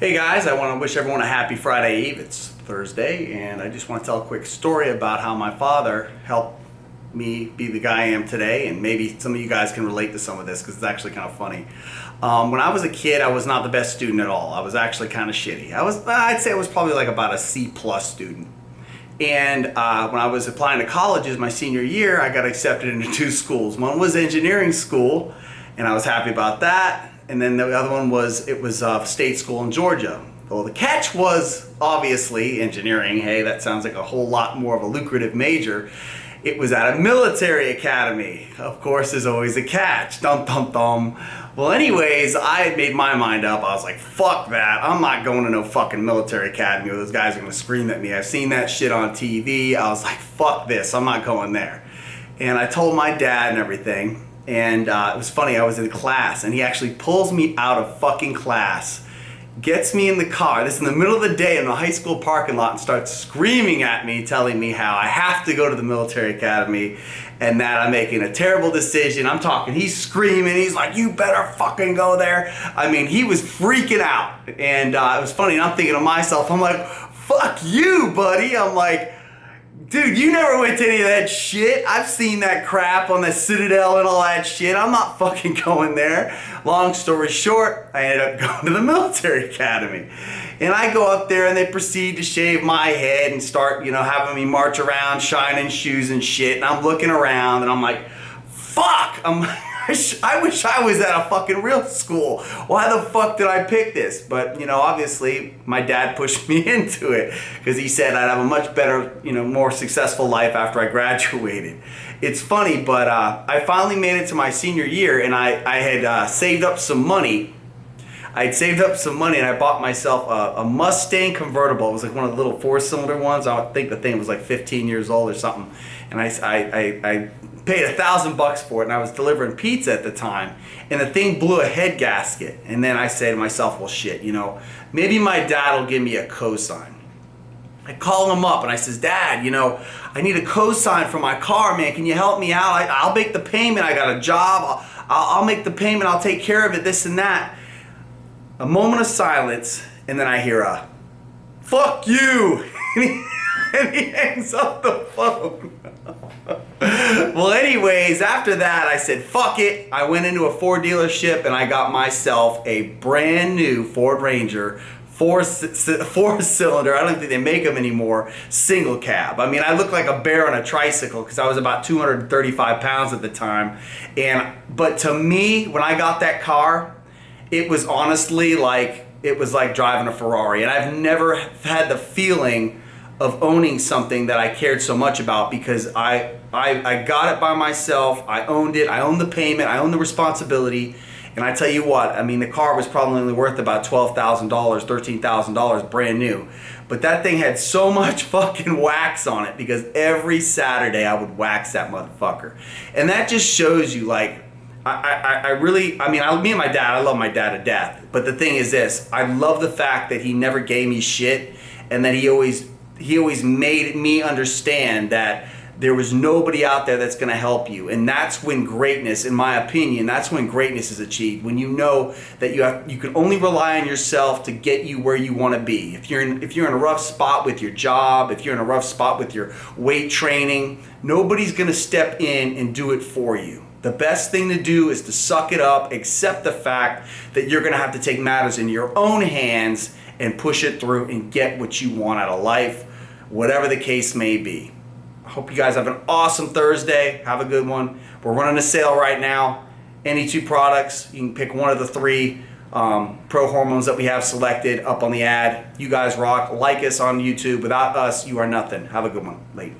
Hey guys, I want to wish everyone a happy Friday Eve. It's Thursday, and I just want to tell a quick story about how my father helped me be the guy I am today, and maybe some of you guys can relate to some of this because it's actually kind of funny. When I was a kid, I was not the best student at all. I was actually kind of shitty. I'd say I was probably like about a C+ student. And when I was applying to colleges my senior year, I got accepted into two schools. One was engineering school, and I was happy about that. And then the other one was state school in Georgia. Well, the catch was obviously engineering. Hey, that sounds like a whole lot more of a lucrative major. It was at a military academy. Of course, there's always a catch. Dum dum dum. Well, anyways, I had made my mind up. I was like, fuck that. I'm not going to no fucking military academy where those guys are gonna scream at me. I've seen that shit on TV. I was like, fuck this. I'm not going there. And I told my dad and everything. And it was funny, I was in class and he actually pulls me out of fucking class, gets me in the car, this is in the middle of the day in the high school parking lot, and starts screaming at me, telling me how I have to go to the military academy and that I'm making a terrible decision. I'm talking, he's screaming, he's like, you better fucking go there. I mean, he was freaking out. And it was funny, and I'm thinking to myself, I'm like, fuck you, buddy. I'm like, dude, you never went to any of that shit. I've seen that crap on the Citadel and all that shit. I'm not fucking going there. Long story short, I ended up going to the military academy. And I go up there and they proceed to shave my head and start, having me march around, shining shoes and shit. And I'm looking around and I'm like, fuck. I wish I was at a fucking real school. Why the fuck did I pick this? But, obviously my dad pushed me into it because he said I'd have a much better, more successful life after I graduated. It's funny, but I finally made it to my senior year and I had saved up some money. I'd saved up some money and I bought myself a Mustang convertible. It was like one of the little 4-cylinder ones. I think the thing was like 15 years old or something. And I paid $1,000 for it, and I was delivering pizza at the time, and the thing blew a head gasket. And then I say to myself, well shit, maybe my dad will give me a cosign. I call him up and I says, Dad, I need a cosign for my car, man. Can you help me out? I'll make the payment. I got a job. I'll make the payment. I'll take care of it, this and that. A moment of silence, and then I hear a, fuck you. And he hangs up the phone. Well, anyways, after that, I said, fuck it. I went into a Ford dealership and I got myself a brand new Ford Ranger, four-cylinder, I don't think they make them anymore, single cab. I mean, I looked like a bear on a tricycle because I was about 235 pounds at the time. But to me, when I got that car, it was honestly like, it was like driving a Ferrari. And I've never had the feeling of owning something that I cared so much about because I got it by myself. I owned it. I owned the payment. I owned the responsibility. And I tell you what, I mean, the car was probably only worth about $12,000, $13,000 brand new. But that thing had so much fucking wax on it because every Saturday I would wax that motherfucker. And that just shows you, like, me and my dad, I love my dad to death. But the thing is this, I love the fact that he never gave me shit and that he always made me understand that there was nobody out there that's going to help you. And that's when greatness, in my opinion, that's when greatness is achieved. When you know that you can only rely on yourself to get you where you want to be. If you're in a rough spot with your job, if you're in a rough spot with your weight training, nobody's going to step in and do it for you. The best thing to do is to suck it up, accept the fact that you're going to have to take matters into your own hands and push it through and get what you want out of life, whatever the case may be. I hope you guys have an awesome Thursday. Have a good one. We're running a sale right now. Any 2 products, you can pick one of the 3 pro hormones that we have selected up on the ad. You guys rock. Like us on YouTube. Without us, you are nothing. Have a good one. Later.